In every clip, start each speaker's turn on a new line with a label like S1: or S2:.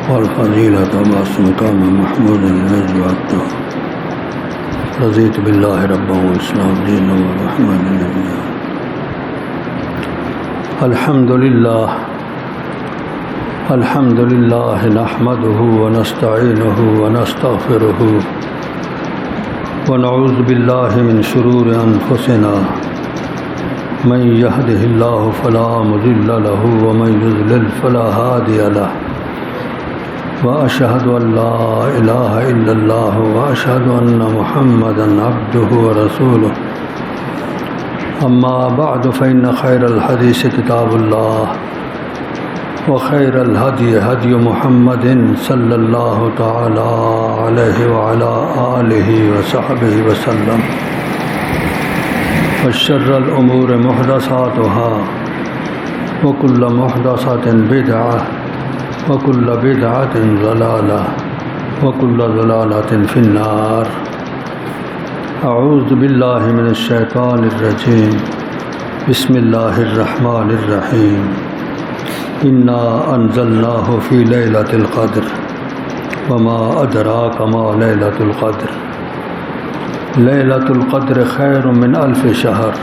S1: والفضيلة وبعث مقام محمود الذي وعدته رضيت بالله ربا والإسلام دينا والرحمن نبيا. الحمد لله نحمده ونستعينه ونستغفره ونعوذ بالله من شرور أنفسنا من يهده الله فلا مضل له ومن يضلل فلا هادي له وأشهد أن لا إله إلا الله وأشهد أن محمدا عبده ورسوله. أما بعد فإن خير الحديث كتاب الله وخير الهدي هدي محمد صلى الله تعالى عليه وعلى آله وصحبه وسلم. وشر الأمور محدثاتها وكل محدثة بدعة وكل بدعة ضلالة وكل ضلالة في النار. أعوذ بالله من الشيطان الرجيم. بسم الله الرحمن الرحيم. إنا أنزلناه في ليلة القدر وما أدراك ما ليلة القدر. ليلة القدر خير من 1000 شهر.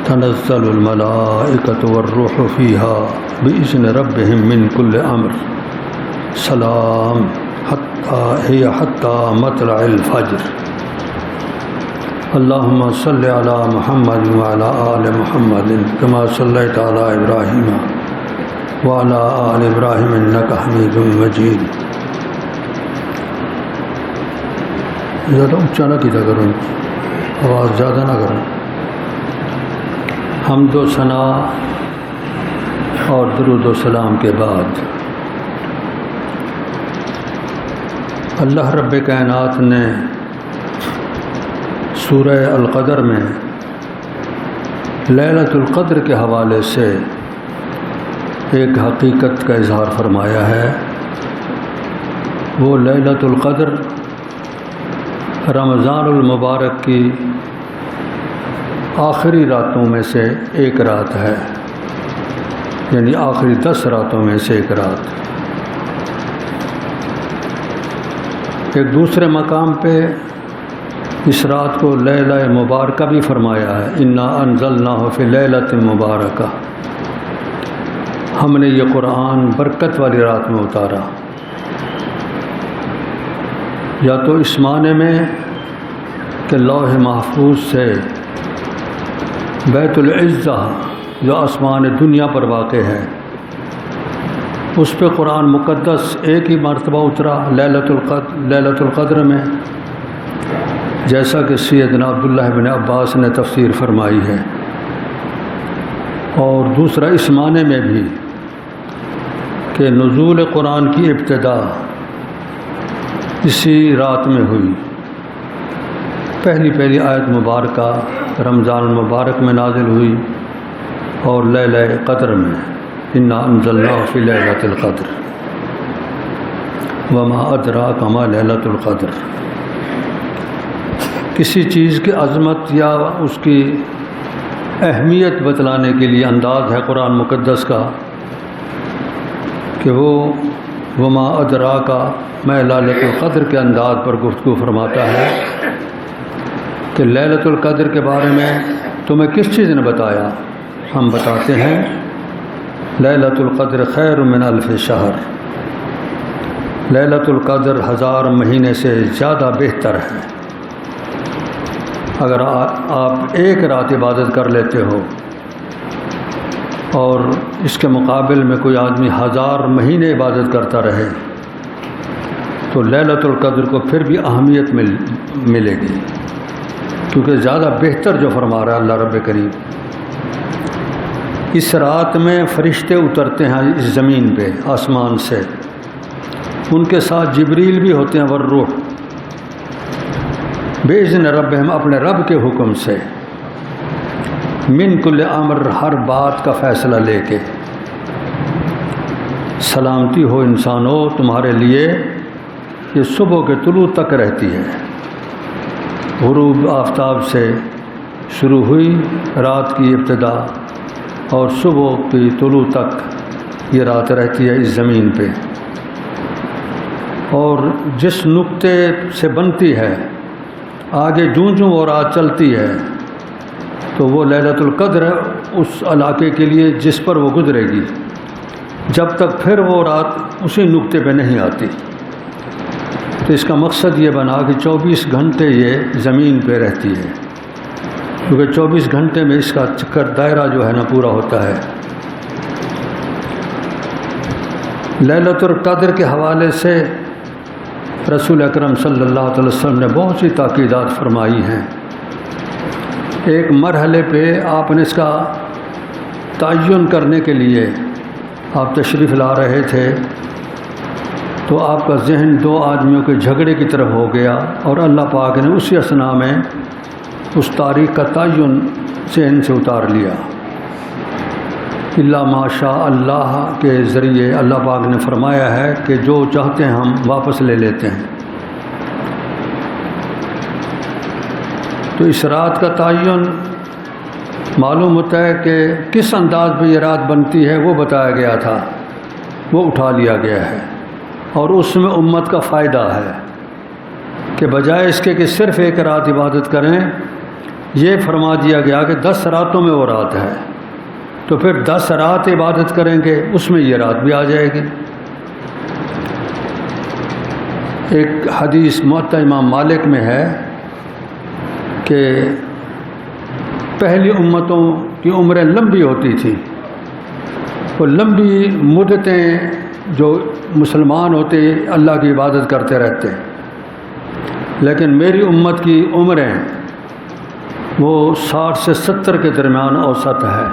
S1: تنزل الملائكة والروح فيها بإذن ربهم من كل أمر. سلام حتى مطلع الفجر. اللهم صل على محمد وعلى آل محمد كما صليت على إبراهيم وعلى آل إبراهيم إنك حميد مجيد. زیادہ اونچا نہ کیا کرو، آواز زیادہ نہ کرو. حمد و ثنا اور درود و سلام کے بعد اللہ رب کائنات نے سورہ القدر میں لیلۃ القدر کے حوالے سے ایک حقیقت کا اظہار فرمایا ہے. وہ لیلۃ القدر رمضان المبارک کی آخری راتوں میں سے ایک رات ہے، یعنی آخری 10 راتوں میں سے ایک رات. ایک دوسرے مقام پہ اس رات کو لیلہ مبارکہ بھی فرمایا ہے. انا انزلناہ فی لیلۃ مبارکہ. ہم نے یہ قرآن برکت والی رات میں اتارا. یا تو اس معنی میں کہ لوح محفوظ سے بیت العزہ جو آسمان دنیا پر واقع ہے اس پہ قرآن مقدس ایک ہی مرتبہ اترا لیلۃ القدر میں، جیسا کہ سیدنا عبداللہ بن عباس نے تفسیر فرمائی ہے. اور دوسرا اس معنی میں بھی کہ نزول قرآن کی ابتدا اسی رات میں ہوئی. پہلی آیت مبارکہ رمضان المبارک میں نازل ہوئی اور لیلہ قدر میں. انا انزلناہ فی لیلۃ القدر وما ادراک ما لیلۃ القدر. کسی چیز کی عظمت یا اس کی اہمیت بتلانے کے لیے انداز ہے قرآن مقدس کا کہ وہ وما ادراک ما لیلۃ القدر کے انداز پر گفتگو فرماتا ہے کہ لیلۃ القدر کے بارے میں تمہیں کس چیز نے بتایا. ہم بتاتے ہیں لیلۃ القدر خیر من 1000 شہر. لیلۃ القدر 1000 مہینے سے زیادہ بہتر ہے. اگر آپ ایک رات عبادت کر لیتے ہو اور اس کے مقابل میں کوئی آدمی 1000 مہینے عبادت کرتا رہے تو لیلۃ القدر کو پھر بھی اہمیت ملے گی، کیونکہ زیادہ بہتر جو فرما رہا ہے اللہ رب کریم. اس رات میں فرشتے اترتے ہیں اس زمین پہ آسمان سے. ان کے ساتھ جبریل بھی ہوتے ہیں والروح بِإِذْنِ رَبِّهِمْ، اپنے رب کے حکم سے. من کل امر، ہر بات کا فیصلہ لے کے. سلامتی ہو انسانوں تمہارے لیے، یہ صبح کے طلوع تک رہتی ہے. غروب آفتاب سے شروع ہوئی رات کی ابتدا اور صبح کی طلوع تک یہ رات رہتی ہے اس زمین پہ، اور جس نقطے سے بنتی ہے آگے جوں جوں وہ رات چلتی ہے تو وہ لیلۃ القدر اس علاقے کے لیے جس پر وہ گزرے گی، جب تک پھر وہ رات اسی نقطے پہ نہیں آتی۔ تو اس کا مقصد یہ بنا کہ 24 گھنٹے یہ زمین پہ رہتی ہے، کیونکہ 24 گھنٹے میں اس کا چکر دائرہ جو ہے نا پورا ہوتا ہے۔ لیلۃ القدر کے حوالے سے رسول اکرم صلی اللہ علیہ وسلم نے بہت سی تاکیدات فرمائی ہیں۔ ایک مرحلے پہ آپ نے اس کا تعین کرنے کے لیے آپ تشریف لا رہے تھے تو آپ کا ذہن 2 آدمیوں کے جھگڑے کی طرف ہو گیا، اور اللہ پاک نے اسی اثناء میں اس تاریخ کا تعین ذہن سے اتار لیا۔ اللہ ماشاء اللہ کے ذریعے اللہ پاک نے فرمایا ہے کہ جو چاہتے ہیں ہم واپس لے لیتے ہیں۔ تو اس رات کا تعین معلوم ہوتا ہے کہ کس انداز میں یہ رات بنتی ہے وہ بتایا گیا تھا، وہ اٹھا لیا گیا ہے، اور اس میں امت کا فائدہ ہے کہ بجائے اس کے کہ صرف ایک رات عبادت کریں، یہ فرما دیا گیا کہ 10 راتوں میں وہ رات ہے، تو پھر 10 رات عبادت کریں گے، اس میں یہ رات بھی آ جائے گی۔ ایک حدیث موطا امام مالک میں ہے کہ پہلی امتوں کی عمریں لمبی ہوتی تھیں، وہ لمبی مدتیں جو مسلمان ہوتے اللہ کی عبادت کرتے رہتے، لیکن میری امت کی عمریں وہ 60 سے 70 کے درمیان اوسط ہے۔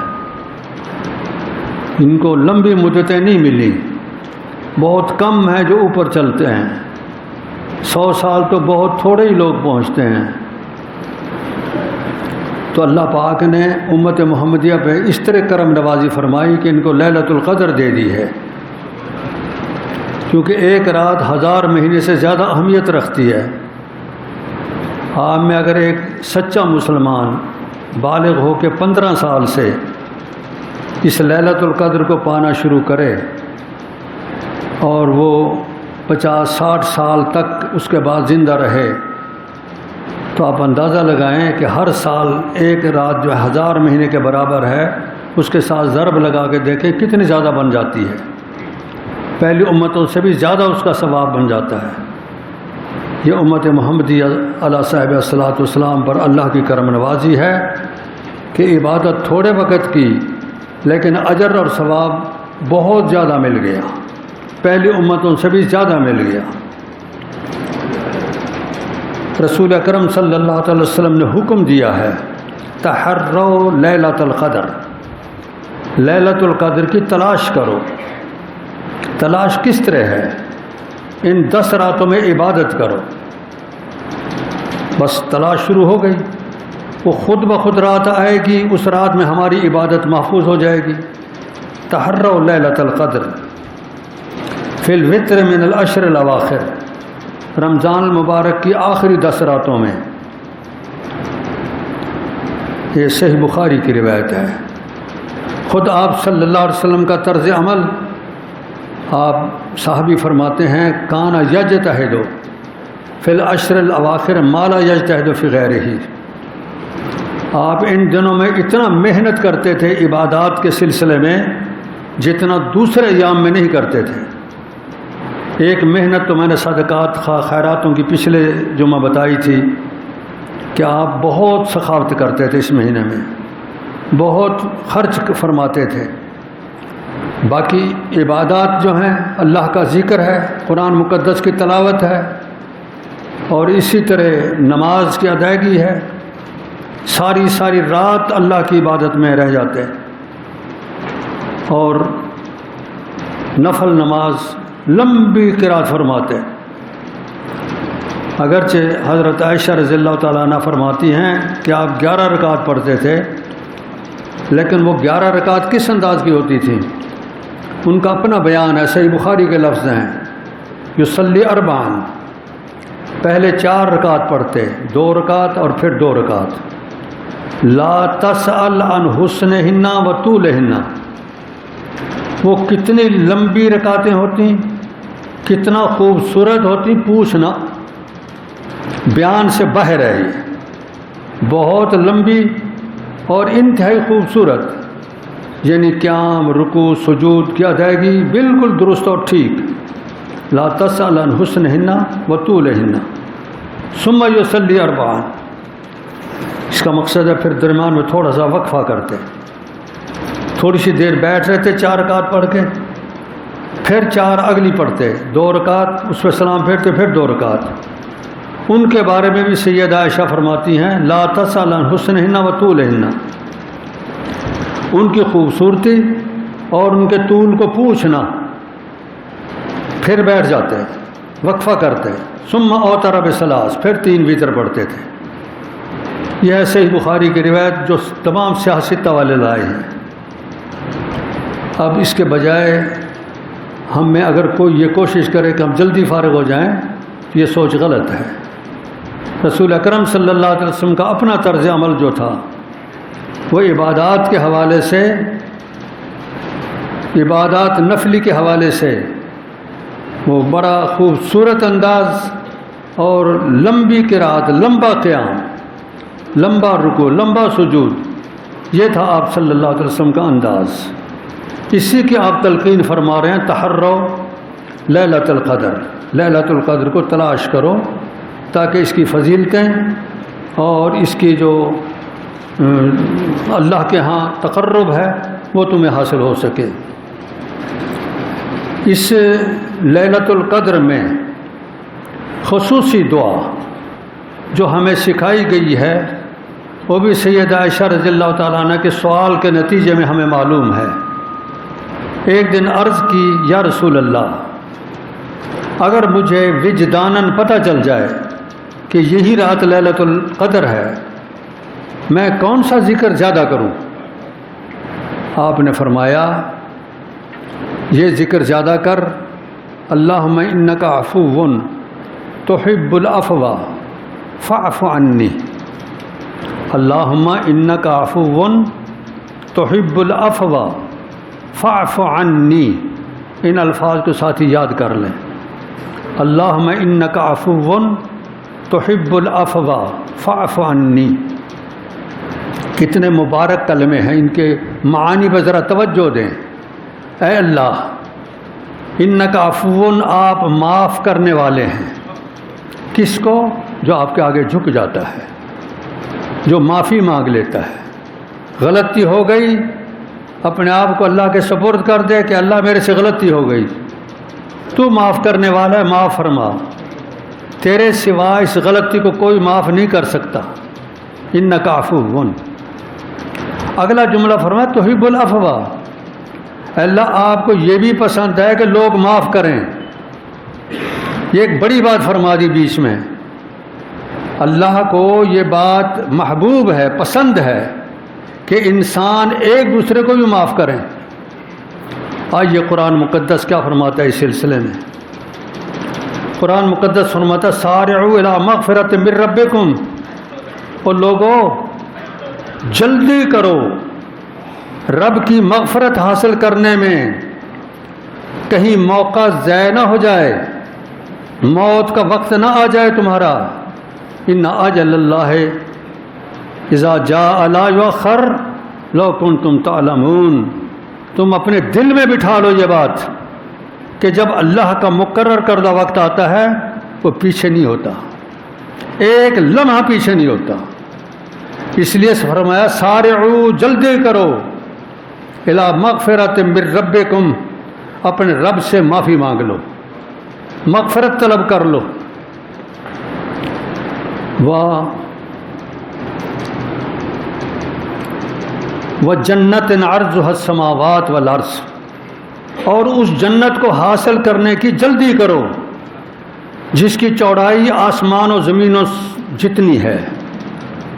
S1: ان کو لمبی مدتیں نہیں ملی، بہت کم ہیں جو اوپر چلتے ہیں، 100 سال تو بہت تھوڑے ہی لوگ پہنچتے ہیں۔ تو اللہ پاک نے امت محمدیہ پہ اس طرح کرم نوازی فرمائی کہ ان کو لیلۃ القدر دے دی ہے، کیونکہ ایک رات 1000 مہینے سے زیادہ اہمیت رکھتی ہے۔ آپ میں اگر ایک سچا مسلمان بالغ ہو کے 15 سال سے اس لیلۃ القدر کو پانا شروع کرے اور وہ 50-60 سال تک اس کے بعد زندہ رہے، تو آپ اندازہ لگائیں کہ ہر سال ایک رات جو 1000 مہینے کے برابر ہے، اس کے ساتھ ضرب لگا کے دیکھیں کتنی زیادہ بن جاتی ہے، پہلی امتوں سے بھی زیادہ اس کا ثواب بن جاتا ہے۔ یہ امت محمدیہ علیہ صاحب الصلاۃ والسلام پر اللہ کی کرم نوازی ہے کہ عبادت تھوڑے وقت کی لیکن اجر اور ثواب بہت زیادہ مل گیا، پہلی امتوں سے بھی زیادہ مل گیا۔ رسول اکرم صلی اللہ علیہ وسلم نے حکم دیا ہے تحروا لیلۃ القدر، لیلۃ القدر کی تلاش کرو۔ تلاش کس طرح ہے؟ ان 10 راتوں میں عبادت کرو، بس تلاش شروع ہو گئی، وہ خود بخود رات آئے گی، اس رات میں ہماری عبادت محفوظ ہو جائے گی۔ تحروا لیلۃ القدر فی الوتر من العشر الاواخر، رمضان المبارک کی آخری 10 راتوں میں۔ یہ صحیح بخاری کی روایت ہے۔ خود آپ صلی اللہ علیہ وسلم کا طرز عمل، آپ صحابی فرماتے ہیں کان یجتہد فی العشر الاواخر ما لا یجتہد فی غیرہ، آپ ان دنوں میں اتنا محنت کرتے تھے عبادات کے سلسلے میں جتنا دوسرے ایام میں نہیں کرتے تھے۔ ایک محنت تو میں نے صدقات خیراتوں کی پچھلے جمعہ بتائی تھی کہ آپ بہت سخاوت کرتے تھے، اس مہینے میں بہت خرچ فرماتے تھے۔ باقی عبادات جو ہیں اللہ کا ذکر ہے، قرآن مقدس کی تلاوت ہے، اور اسی طرح نماز کی ادائیگی ہے، ساری رات اللہ کی عبادت میں رہ جاتے، اور نفل نماز لمبی قرات فرماتے۔ اگرچہ حضرت عائشہ رضی اللہ تعالیٰ عنہ فرماتی ہیں کہ آپ 11 رکعت پڑھتے تھے، لیکن وہ 11 رکعت کس انداز کی ہوتی تھی، ان کا اپنا بیان ہے، صحیح بخاری کے لفظ ہیں یصلی 4، پہلے 4 رکعت پڑھتے، 2 رکعت اور پھر 2 رکعت۔ لا تسأل عن حسنہن و طولہن، وہ کتنی لمبی رکعتیں ہوتی، کتنا خوبصورت ہوتی، پوچھنا بیان سے باہر ہے۔ یہ بہت لمبی اور انتہائی خوبصورت، یعنی قیام، رکوع، سجود کی ادائیگی بالکل درست اور ٹھیک۔ لا تسأل عن حسنہن وطولہن ثم یصلی اربعا۔ اس کا مقصد ہے پھر درمیان میں تھوڑا سا وقفہ کرتے، تھوڑی سی دیر بیٹھ رہتے 4 رکعت پڑھ کے، پھر 4 اگلی پڑھتے، 2 رکعت اس پہ سلام پھیرتے، پھر 2 رکعت۔ ان کے بارے میں بھی سیدہ عائشہ فرماتی ہیں لا تسأل عن حسنہن وطولہن، ان کی خوبصورتی اور ان کے طول کو پوچھنا، پھر بیٹھ جاتے، وقفہ کرتے، ثم اوتر بثلاث، پھر 3 وتر پڑھتے تھے۔ یہ ہے صحیح بخاری کی روایت جو تمام سیاستہ والے لائے ہیں۔ اب اس کے بجائے ہم میں اگر کوئی یہ کوشش کرے کہ ہم جلدی فارغ ہو جائیں تو یہ سوچ غلط ہے۔ رسول اکرم صلی اللہ علیہ وسلم کا اپنا طرز عمل جو تھا وہ عبادات کے حوالے سے، عبادات نفلی کے حوالے سے وہ بڑا خوبصورت انداز اور لمبی قرات، لمبا قیام، لمبا رکوع، لمبا سجود، یہ تھا آپ صلی اللہ علیہ وسلم کا انداز۔ اسی کی آپ تلقین فرما رہے ہیں تحرو لیلۃ القدر، لیلۃ القدر کو تلاش کرو تاکہ اس کی فضیلتیں اور اس کی جو اللہ کے ہاں تقرب ہے وہ تمہیں حاصل ہو سکے۔ اس لیلۃ القدر میں خصوصی دعا جو ہمیں سکھائی گئی ہے وہ بھی سیدہ عائشہ رضی اللہ تعالیٰ عنہ کے سوال کے نتیجے میں ہمیں معلوم ہے۔ ایک دن عرض کی یا رسول اللہ، اگر مجھے وجداناً پتہ چل جائے کہ یہی رات لیلۃ القدر ہے، میں کون سا ذکر زیادہ کروں؟ آپ نے فرمایا یہ ذکر زیادہ کر اللہم انک عفو تحب العفو فاعف عنی، اللہم انک عفو تحب العفو فاعف عنی۔ ان الفاظ کو ساتھی یاد کر لیں، اللہم انک عفو تحب العفو فاعف عنی۔ کتنے مبارک کلمے ہیں، ان کے معانی پر ذرا توجہ دیں۔ اے اللہ، انک عفو، آپ معاف کرنے والے ہیں۔ کس کو؟ جو آپ کے آگے جھک جاتا ہے، جو معافی مانگ لیتا ہے۔ غلطی ہو گئی، اپنے آپ کو اللہ کے سپرد کر دے کہ اللہ میرے سے غلطی ہو گئی، تو معاف کرنے والا ہے، معاف فرما، تیرے سوا اس غلطی کو کوئی معاف نہیں کر سکتا۔ انک عفو۔ اگلا جملہ فرمایا تحب العفو، اللہ آپ کو یہ بھی پسند ہے کہ لوگ معاف کریں۔ یہ ایک بڑی بات فرما دی بیچ میں، اللہ کو یہ بات محبوب ہے، پسند ہے کہ انسان ایک دوسرے کو بھی معاف کریں۔ آئیے قرآن مقدس کیا فرماتا ہے اس سلسلے میں۔ قرآن مقدس فرماتا ہے سارعوا الی مغفرۃ من ربکم، اور لوگوں جلدی کرو رب کی مغفرت حاصل کرنے میں، کہیں موقع ضائع نہ ہو جائے، موت کا وقت نہ آ جائے تمہارا۔ ان اجل اللہ اذا جاء لا یؤخر لو کنتم تعلمون۔ تم اپنے دل میں بٹھا لو یہ بات کہ جب اللہ کا مقرر کردہ وقت آتا ہے وہ پیچھے نہیں ہوتا، ایک لمحہ پیچھے نہیں ہوتا۔ اس لیے فرمایا سارعوا، جلدی کرو، الی مغفرۃ من ربکم، اپنے رب سے معافی مانگ لو، مغفرت طلب کر لو۔ وجنت عرضها السماوات والارض، اور اس جنت کو حاصل کرنے کی جلدی کرو جس کی چوڑائی آسمان و زمینوں جتنی ہے،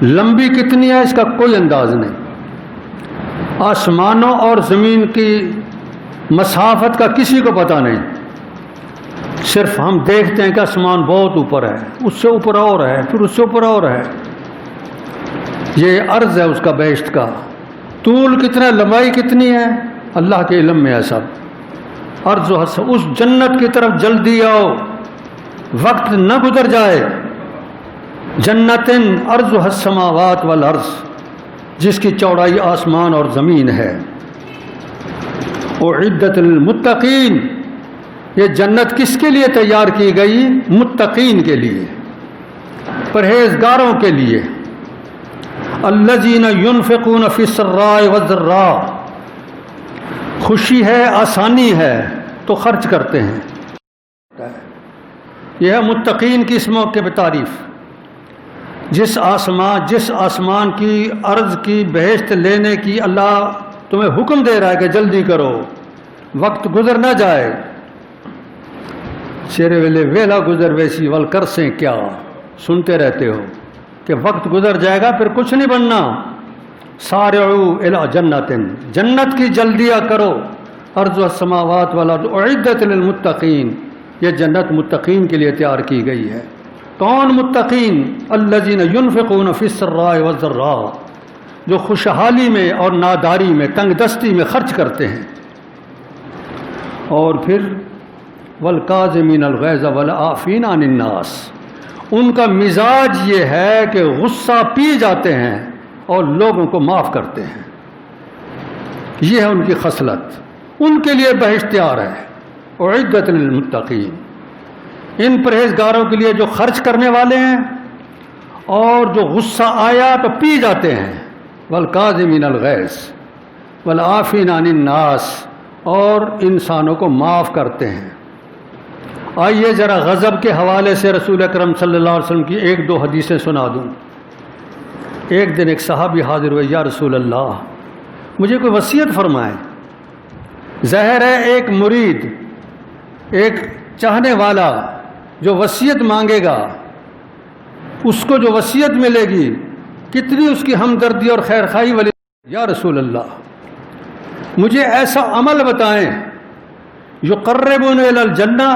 S1: لمبی کتنی ہے اس کا کوئی انداز نہیں، آسمانوں اور زمین کی مسافت کا کسی کو پتہ نہیں، صرف ہم دیکھتے ہیں کہ آسمان بہت اوپر ہے، اس سے اوپر اور ہے، پھر اس سے اوپر اور ہے۔ یہ عرض ہے اس کا بیشت کا، طول کتنا، لمبائی کتنی ہے، اللہ کے علم میں ہے سب۔ عرض اس جنت کی طرف جلدی آؤ، وقت نہ گزر جائے۔ جنت عرضها السماوات والارض، جس کی چوڑائی آسمان اور زمین ہے۔ اعدت للمتقین، یہ جنت کس کے لیے تیار کی گئی؟ متقین کے لیے، پرہیزگاروں کے لیے۔ الذین ينفقون فی السراء والضراء، خوشی ہے، آسانی ہے تو خرچ کرتے ہیں۔ یہ ہے متقین کی اس موقع پہ تعریف۔ جس آسمان کی عرض کی بہشت لینے کی اللہ تمہیں حکم دے رہا ہے کہ جلدی کرو، وقت گزر نہ جائے۔ شیرے ویلے ویلا گزر ویسی ول کر سے کیا، سنتے رہتے ہو کہ وقت گزر جائے گا پھر کچھ نہیں بننا۔ سارعوا الی جنت، جنت کی جلدیاں کرو۔ عرض السماوات والارض اعدت للمتقین، یہ جنت متقین کے لیے تیار کی گئی ہے۔ کون متقین؟ الذین ينفقون فی السراء والضراء، جو خوشحالی میں اور ناداری میں، تنگ دستی میں خرچ کرتے ہیں۔ اور پھر والکاظمین الغیظ والعافین عن الناس، ان کا مزاج یہ ہے کہ غصہ پی جاتے ہیں اور لوگوں کو معاف کرتے ہیں۔ یہ ہے ان کی خصلت، ان کے لیے بہشت تیار ہے۔ اعدت للمتقین، ان پرہیزگاروں کے لیے جو خرچ کرنے والے ہیں اور جو غصہ آیا تو پی جاتے ہیں۔ والکاظمین الغیظ والعافین عن الناس، اور انسانوں کو معاف کرتے ہیں۔ آئیے ذرا غضب کے حوالے سے رسول اکرم صلی اللہ علیہ وسلم کی ایک دو حدیثیں سنا دوں۔ ایک دن ایک صحابی حاضر ہوئے، یا رسول اللہ مجھے کوئی وصیت فرمائیں۔ ظاہر ہے ایک مرید، ایک چاہنے والا جو وصیت مانگے گا، اس کو جو وصیت ملے گی کتنی اس کی ہمدردی اور خیر خواہی والی۔ یا رسول اللہ مجھے ایسا عمل بتائیں یقربنی الی الجنہ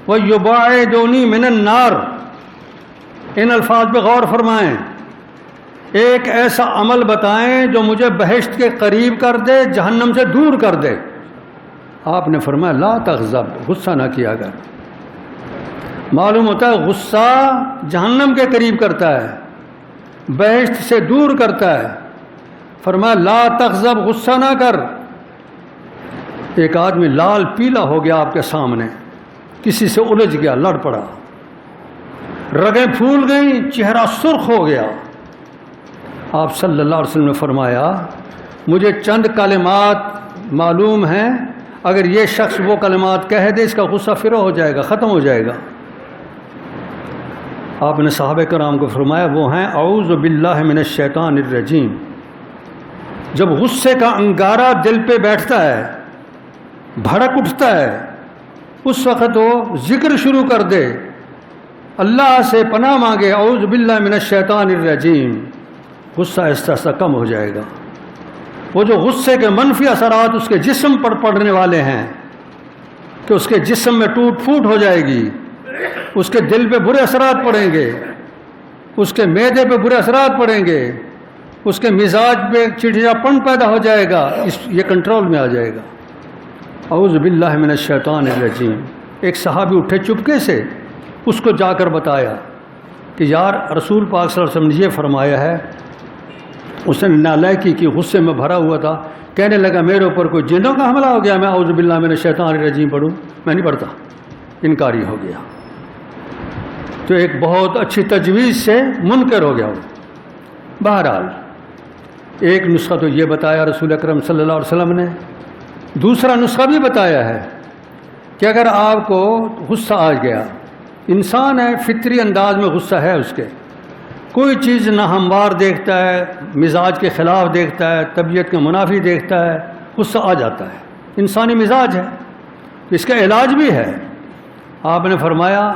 S1: ویباعدنی من النار۔ ان الفاظ پہ غور فرمائیں۔ ایک ایسا عمل بتائیں جو مجھے بہشت کے قریب کر دے، جہنم سے دور کر دے۔ آپ نے فرمایا لا تغضب، غصہ نہ کیا کر۔ معلوم ہوتا ہے غصہ جہنم کے قریب کرتا ہے، بہشت سے دور کرتا ہے۔ فرمایا لا تغضب، غصہ نہ کر۔ ایک آدمی لال پیلا ہو گیا آپ کے سامنے، کسی سے الجھ گیا، لڑ پڑا، رگیں پھول گئیں، چہرہ سرخ ہو گیا۔ آپ صلی اللہ علیہ وسلم نے فرمایا مجھے چند کلمات معلوم ہیں، اگر یہ شخص وہ کلمات کہہ دے اس کا غصہ فرو ہو جائے گا، ختم ہو جائے گا۔ آپ نے صحابہ کرام کو فرمایا وہ ہیں اعوذ باللہ من الشیطان الرجیم۔ جب غصے کا انگارہ دل پہ بیٹھتا ہے، بھڑک اٹھتا ہے، اس وقت وہ ذکر شروع کر دے، اللہ سے پناہ مانگے اعوذ باللہ من الشیطان الرجیم، غصہ آہستہ آہستہ کم ہو جائے گا۔ وہ جو غصے کے منفی اثرات اس کے جسم پر پڑنے والے ہیں کہ اس کے جسم میں ٹوٹ پھوٹ ہو جائے گی، اس کے دل پہ برے اثرات پڑیں گے، اس کے معدے پہ برے اثرات پڑیں گے، اس کے مزاج پہ چڑچڑاپن پیدا ہو جائے گا، یہ کنٹرول میں آ جائے گا۔ اعوذ باللہ من الشیطان الرجیم۔ ایک صحابی اٹھے چپکے سے، اس کو جا کر بتایا کہ یار رسول پاک صلی اللہ علیہ وسلم نے یہ فرمایا ہے۔ اس نے نالائکی کی، غصے میں بھرا ہوا تھا، کہنے لگا میرے اوپر کوئی جنوں کا حملہ ہو گیا، میں اعوذ باللہ من الشیطان الرجیم پڑھوں؟ میں نہیں پڑھتا، انکاری ہو گیا۔ تو ایک بہت اچھی تجویز سے منکر ہو گیا وہ۔ بہرحال ایک نسخہ تو یہ بتایا رسول اکرم صلی اللہ علیہ وسلم نے، دوسرا نسخہ بھی بتایا ہے کہ اگر آپ کو غصہ آ گیا، انسان ہے فطری انداز میں غصہ ہے اس کے، کوئی چیز ناہموار دیکھتا ہے، مزاج کے خلاف دیکھتا ہے، طبیعت کے منافی دیکھتا ہے، غصہ آ جاتا ہے، انسانی مزاج ہے، اس کا علاج بھی ہے۔ آپ نے فرمایا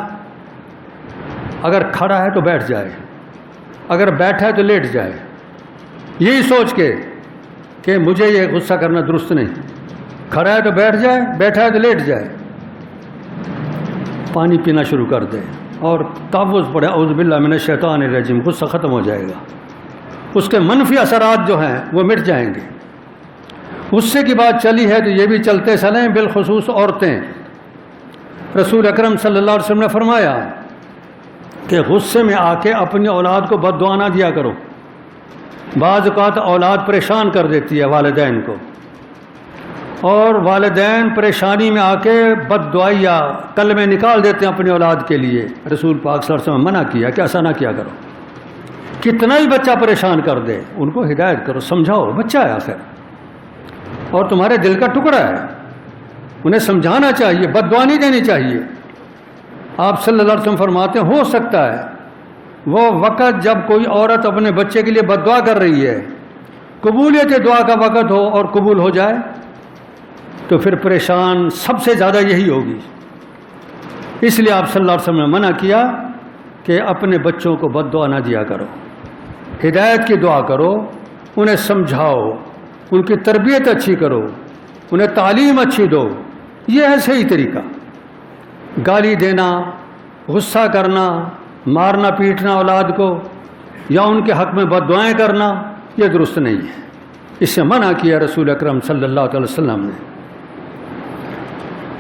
S1: اگر کھڑا ہے تو بیٹھ جائے، اگر بیٹھا ہے تو لیٹ جائے، یہی سوچ کے کہ مجھے یہ غصہ کرنا درست نہیں، کھڑا ہے تو بیٹھ جائے، بیٹھا ہے تو لیٹ جائے، پانی پینا شروع کر دے اور تحفظ پڑھے اعوذ باللہ من الشیطان الرجیم، غصہ ختم ہو جائے گا، اس کے منفی اثرات جو ہیں وہ مٹ جائیں گے۔ غصے کی بات چلی ہے تو یہ بھی چلتے چلیں، بالخصوص عورتیں۔ رسول اکرم صلی اللہ علیہ وسلم نے فرمایا کہ غصے میں آ کے اپنی اولاد کو بد دعا نہ دیا کرو۔ بعض اوقات اولاد پریشان کر دیتی ہے والدین کو، اور والدین پریشانی میں آ کے بد دعائی یا کلمے نکال دیتے ہیں اپنی اولاد کے لیے۔ رسول پاک صلی اللہ علیہ وسلم نے منع کیا کہ ایسا نہ کیا کرو۔ کتنا ہی بچہ پریشان کر دے، ان کو ہدایت کرو، سمجھاؤ، بچہ ہے آخر اور تمہارے دل کا ٹکڑا ہے، انہیں سمجھانا چاہیے، بد دعا نہیں دینی چاہیے۔ آپ صلی اللہ علیہ وسلم فرماتے ہیں ہو سکتا ہے وہ وقت جب کوئی عورت اپنے بچے کے لیے بد دعا کر رہی ہے، قبولیت دعا کا وقت ہو اور قبول ہو جائے تو پھر پریشان سب سے زیادہ یہی ہوگی۔ اس لیے آپ صلی اللہ علیہ وسلم نے منع کیا کہ اپنے بچوں کو بد دعا نہ دیا کرو، ہدایت کی دعا کرو، انہیں سمجھاؤ، ان کی تربیت اچھی کرو، انہیں تعلیم اچھی دو۔ یہ ہے صحیح طریقہ۔ گالی دینا، غصہ کرنا، مارنا پیٹنا اولاد کو یا ان کے حق میں بد دعائیں کرنا، یہ درست نہیں ہے۔ اس سے منع کیا رسول اکرم صلی اللہ علیہ وسلم نے۔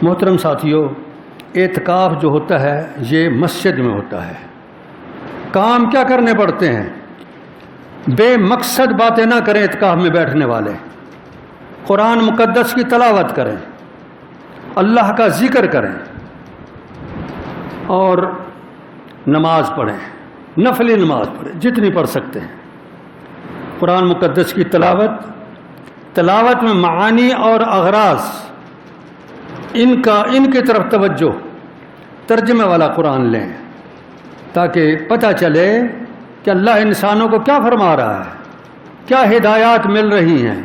S1: محترم ساتھیو، اعتکاف جو ہوتا ہے یہ مسجد میں ہوتا ہے۔ کام کیا کرنے پڑتے ہیں؟ بے مقصد باتیں نہ کریں اعتکاف میں بیٹھنے والے، قرآن مقدس کی تلاوت کریں، اللہ کا ذکر کریں اور نماز پڑھیں، نفلی نماز پڑھیں جتنی پڑھ سکتے ہیں۔ قرآن مقدس کی تلاوت میں معانی اور اغراض ان کی طرف توجہ، ترجمے والا قرآن لیں تاکہ پتہ چلے کہ اللہ انسانوں کو کیا فرما رہا ہے، کیا ہدایات مل رہی ہیں۔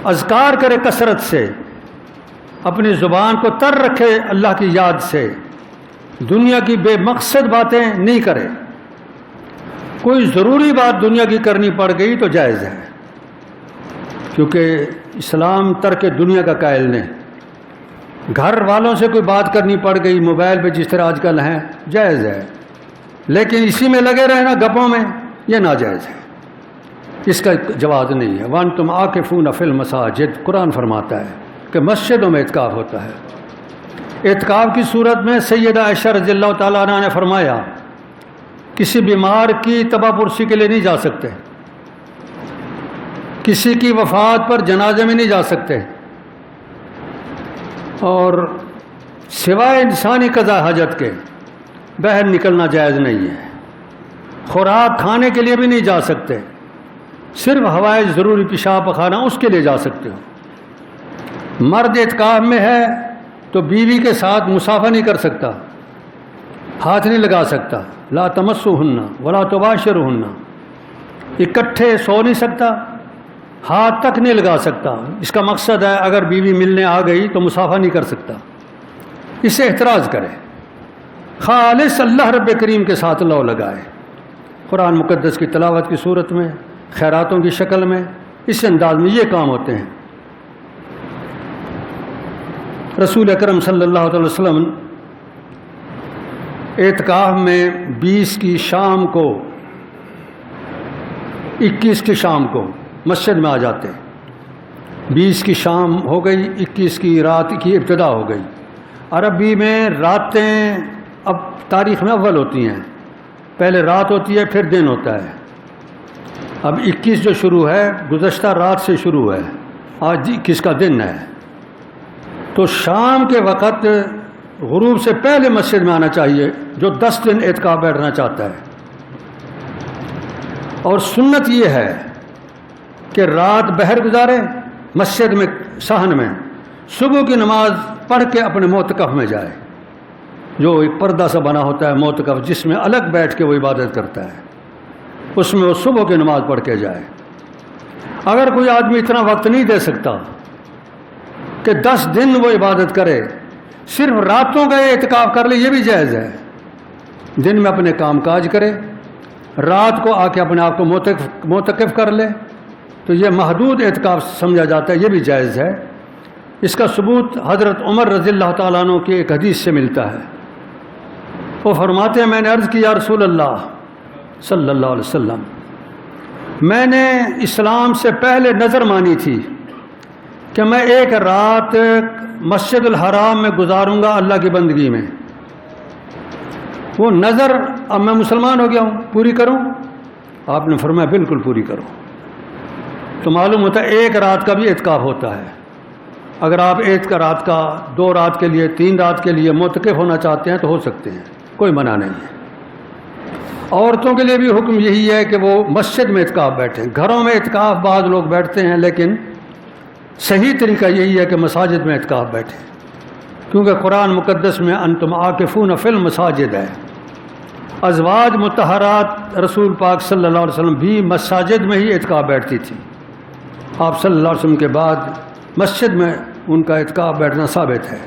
S1: اذکار کرے کثرت سے، اپنی زبان کو تر رکھے اللہ کی یاد سے، دنیا کی بے مقصد باتیں نہیں کرے۔ کوئی ضروری بات دنیا کی کرنی پڑ گئی تو جائز ہے، کیونکہ اسلام ترک دنیا کا قائل نہیں۔ گھر والوں سے کوئی بات کرنی پڑ گئی موبائل پہ جس طرح آج کل ہیں، جائز ہے، لیکن اسی میں لگے رہنا گپوں میں یہ ناجائز ہے، اس کا جواز نہیں ہے۔ وَأَنْتُمْ عَاكِفُونَ فِي الْمَسَاجِدِ، قرآن فرماتا ہے کہ مسجدوں میں اعتکاف ہوتا ہے۔ اعتکاف کی صورت میں سیدہ عائشہ رضی اللہ تعالیٰ عنہ نے فرمایا کسی بیمار کی تباہ پرسی کے لیے نہیں جا سکتے، کسی کی وفات پر جنازے میں نہیں جا سکتے، اور سوائے انسانی قضاء حاجت کے باہر نکلنا جائز نہیں ہے۔ خوراک کھانے کے لیے بھی نہیں جا سکتے، صرف ہوائے ضروری پیشاب پخانا اس کے لیے جا سکتے ہو۔ مرد اعتکاف میں ہے تو بیوی کے ساتھ مصافحہ نہیں کر سکتا، ہاتھ نہیں لگا سکتا، لا تمسوہن ولا تباشرہن، اکٹھے سو نہیں سکتا، ہاتھ تک نہیں لگا سکتا۔ اس کا مقصد ہے اگر بیوی ملنے آ گئی تو مصافحہ نہیں کر سکتا، اس سے احتراز کرے، خالص اللہ رب کریم کے ساتھ لو لگائے۔ قرآن مقدس کی تلاوت کی صورت میں، خیراتوں کی شکل میں، اس انداز میں یہ کام ہوتے ہیں۔ رسول اکرم صلی اللہ علیہ وسلم اعتکاف میں 20 کی شام کو 21 کی شام کو مسجد میں آ جاتے، 20 کی شام ہو گئی، 21 کی رات کی ابتدا ہو گئی۔ عربی میں راتیں اب تاریخ میں اول ہوتی ہیں، پہلے رات ہوتی ہے پھر دن ہوتا ہے۔ اب 21 جو شروع ہے گزشتہ رات سے شروع ہے، آج 21 کا دن ہے، تو شام کے وقت غروب سے پہلے مسجد میں آنا چاہیے جو 10 دن اعتکاف بیٹھنا چاہتا ہے۔ اور سنت یہ ہے کہ رات بہر گزارے مسجد میں صحن میں، صبح کی نماز پڑھ کے اپنے معتکف میں جائے، جو ایک پردہ سا بنا ہوتا ہے معتکف، جس میں الگ بیٹھ کے وہ عبادت کرتا ہے، اس میں وہ صبح کی نماز پڑھ کے جائے۔ اگر کوئی آدمی اتنا وقت نہیں دے سکتا کہ 10 دن وہ عبادت کرے، صرف راتوں کا اعتکاف کر لے، یہ بھی جائز ہے۔ دن میں اپنے کام کاج کرے، رات کو آ کے اپنے آپ کو معتکف کر لے، تو یہ محدود اعتکاف سمجھا جاتا ہے، یہ بھی جائز ہے۔ اس کا ثبوت حضرت عمر رضی اللہ تعالیٰ عنہ کی ایک حدیث سے ملتا ہے۔ وہ فرماتے ہیں میں نے عرض کی یا رسول اللہ صلی اللہ علیہ وسلم، میں نے اسلام سے پہلے نظر مانی تھی کہ میں ایک رات مسجد الحرام میں گزاروں گا اللہ کی بندگی میں، وہ نظر اب میں مسلمان ہو گیا ہوں پوری کروں؟ آپ نے فرمایا بالکل پوری کرو۔ تو معلوم ہوتا ہے ایک رات کا بھی اعتکاف ہوتا ہے۔ اگر آپ ایک رات کا 2 رات کے لیے 3 رات کے لیے معتکف ہونا چاہتے ہیں تو ہو سکتے ہیں، کوئی منع نہیں ہے۔ عورتوں کے لیے بھی حکم یہی ہے کہ وہ مسجد میں اعتکاف بیٹھیں۔ گھروں میں اعتکاف بعض لوگ بیٹھتے ہیں، لیکن صحیح طریقہ یہی ہے کہ مساجد میں اعتکاف بیٹھیں، کیونکہ قرآن مقدس میں انتم عاکفون فی المساجد ہے۔ ازواج مطہرات رسول پاک صلی اللہ علیہ وسلم بھی مساجد میں ہی اعتکاف بیٹھتی تھی۔ آپ صلی اللہ علیہ وسلم کے بعد مسجد میں ان کا اعتکاف بیٹھنا ثابت ہے۔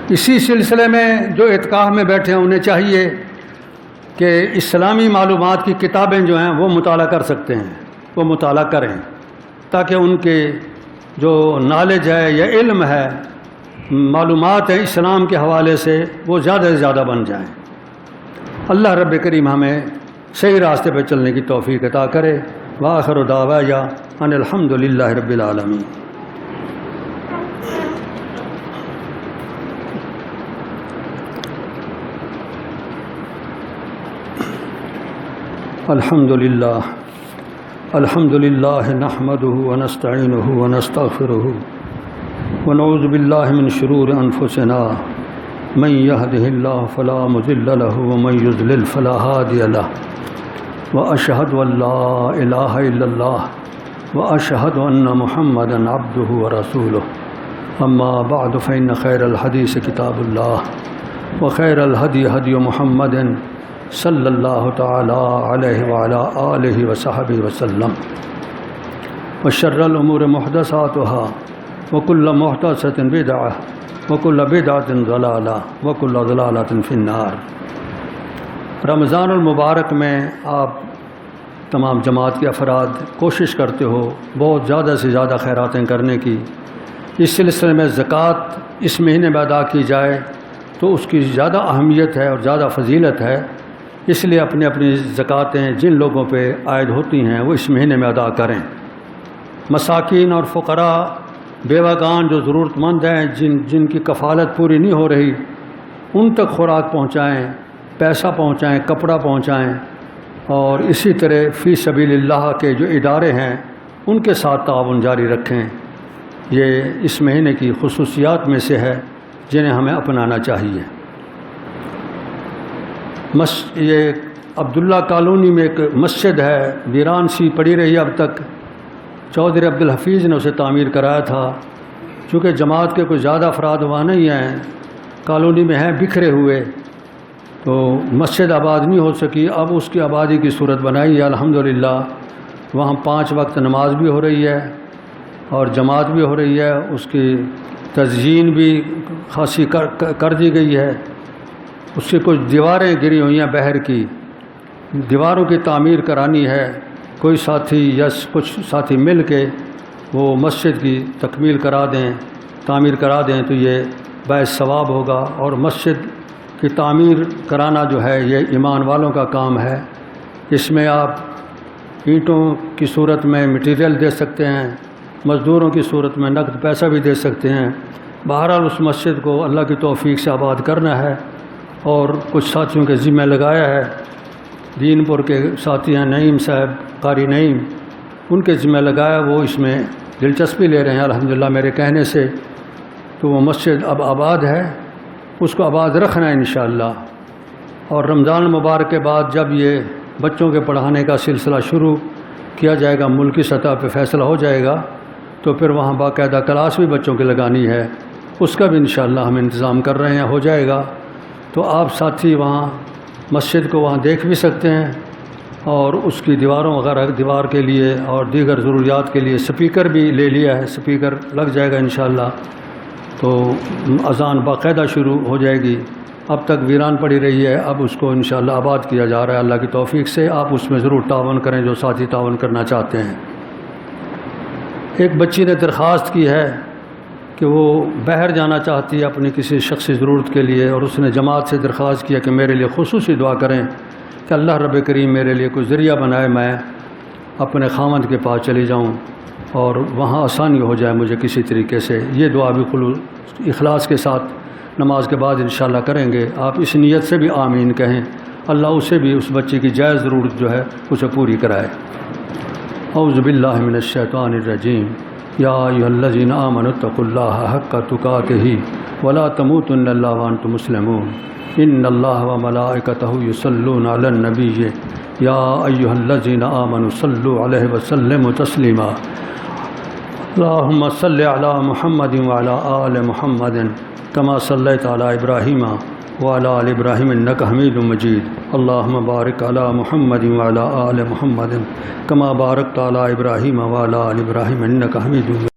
S1: اسی سلسلے میں جو اعتکاف میں بیٹھے ہیں انہیں چاہیے کہ اسلامی معلومات کی کتابیں جو ہیں وہ مطالعہ کر سکتے ہیں، وہ مطالعہ کریں، تاکہ ان کے جو نالج ہے یا علم ہے، معلومات ہیں اسلام کے حوالے سے، وہ زیادہ سے زیادہ بن جائیں۔ اللہ رب کریم ہمیں صحیح راستے پہ چلنے کی توفیق عطا کرے۔ وآخر دعوایا ان الحمد للہ رب العالمین۔ الحمد للہ نحمده ونستعینه ونستغفره ونعوذ باللہ من شرور انفسنا من يهده الله فلا مضل له ومن يضلل فلا هادي له واشهد ان لا اله الا الله واشهد ان محمدا عبده ورسوله اما بعد فان خير الحديث كتاب الله وخير الهدي هدي محمد صلی اللہ تعالی علیہ وعلی آلہ وصحبہ وسلم وشر الامور محدثاتها وکل محدثۃ بدعہ وکل بدعۃ ضلالہ وکل ضلالۃ فی النار۔ رمضان المبارک میں آپ تمام جماعت کے افراد کوشش کرتے ہو بہت زیادہ سے زیادہ خیراتیں کرنے کی۔ اس سلسلے میں زکوٰۃ اس مہینے میں ادا کی جائے تو اس کی زیادہ اہمیت ہے اور زیادہ فضیلت ہے، اس لیے اپنی اپنی زکوٰۃیں جن لوگوں پہ عائد ہوتی ہیں وہ اس مہینے میں ادا کریں۔ مساکین اور فقراء، بیوگان جو ضرورت مند ہیں، جن کی کفالت پوری نہیں ہو رہی، ان تک خوراک پہنچائیں، پیسہ پہنچائیں، کپڑا پہنچائیں، اور اسی طرح فی سبیل اللہ کے جو ادارے ہیں ان کے ساتھ تعاون جاری رکھیں۔ یہ اس مہینے کی خصوصیات میں سے ہے جنہیں ہمیں اپنانا چاہیے۔ یہ عبداللہ کالونی میں ایک مسجد ہے، ویران سی پڑی رہی اب تک۔ چودھری عبدالحفیظ نے اسے تعمیر کرایا تھا۔ چونکہ جماعت کے کوئی زیادہ افراد وہاں نہیں ہیں، کالونی میں ہیں بکھرے ہوئے، تو مسجد آباد نہیں ہو سکی۔ اب اس کی آبادی کی صورت بنائی ہے الحمدللہ۔ وہاں 5 وقت نماز بھی ہو رہی ہے اور جماعت بھی ہو رہی ہے، اس کی تزئین بھی خاصی کر دی گئی ہے۔ اس سے کچھ دیواریں گری ہوئی ہیں بہر کی، دیواروں کی تعمیر کرانی ہے۔ کوئی ساتھی یا کچھ ساتھی مل کے وہ مسجد کی تکمیل کرا دیں، تعمیر کرا دیں تو یہ باعث ثواب ہوگا۔ اور مسجد کی تعمیر کرانا جو ہے یہ ایمان والوں کا کام ہے۔ اس میں آپ اینٹوں کی صورت میں مٹیریل دے سکتے ہیں، مزدوروں کی صورت میں نقد پیسہ بھی دے سکتے ہیں۔ بہرحال اس مسجد کو اللہ کی توفیق سے آباد کرنا ہے، اور کچھ ساتھیوں کے ذمہ لگایا ہے۔ دین پور کے ساتھی ہیں نعیم صاحب، قاری نعیم، ان کے ذمہ لگایا، وہ اس میں دلچسپی لے رہے ہیں الحمدللہ میرے کہنے سے۔ تو وہ مسجد اب آباد ہے، اس کو آباد رکھنا ہے انشاءاللہ۔ اور رمضان المبارک کے بعد جب یہ بچوں کے پڑھانے کا سلسلہ شروع کیا جائے گا، ملکی سطح پہ فیصلہ ہو جائے گا، تو پھر وہاں باقاعدہ کلاس بھی بچوں کی لگانی ہے، اس کا بھی انشاءاللہ ہم انتظام کر رہے ہیں، ہو جائے گا۔ تو آپ ساتھی وہاں مسجد کو وہاں دیکھ بھی سکتے ہیں، اور اس کی دیواروں وغیرہ دیوار کے لیے اور دیگر ضروریات کے لیے سپیکر بھی لے لیا ہے، سپیکر لگ جائے گا انشاءاللہ۔ تو اذان باقاعدہ شروع ہو جائے گی۔ اب تک ویران پڑی رہی ہے، اب اس کو انشاءاللہ آباد کیا جا رہا ہے اللہ کی توفیق سے۔ آپ اس میں ضرور تعاون کریں جو ساتھی تعاون کرنا چاہتے ہیں۔ ایک بچی نے درخواست کی ہے کہ وہ باہر جانا چاہتی ہے اپنی کسی شخصی ضرورت کے لیے، اور اس نے جماعت سے درخواست کیا کہ میرے لیے خصوصی دعا کریں کہ اللہ رب کریم میرے لیے کوئی ذریعہ بنائے، میں اپنے خاوند کے پاس چلی جاؤں اور وہاں آسانی ہو جائے مجھے کسی طریقے سے۔ یہ دعا بھی اخلاص کے ساتھ نماز کے بعد انشاءاللہ کریں گے۔ آپ اس نیت سے بھی آمین کہیں، اللہ اسے بھی اس بچے کی جائز ضرورت جو ہے اسے پوری کرائے۔ اعوذ باللہ من الشیطان الرجیم، یا ایھا الذین آمنوا اتقوا اللہ حق تقاتہ ولا تموتن الا وانتم مسلمون، ان اللہ وملائکتہ یصلون علی النبی یا ایھا الذین آمنوا صلوا علیہ وسلموا تسلیما۔ اللہم صل علی محمد وعلی آل محمد کما صلیت علی ابراہیم وعلی آل ابراہیم انک حمید مجید۔ اللہم بارک علی محمد وعلی آل محمد کما بارکت علی ابراہیم وعلی آل ابراہیم انک حمید مجید۔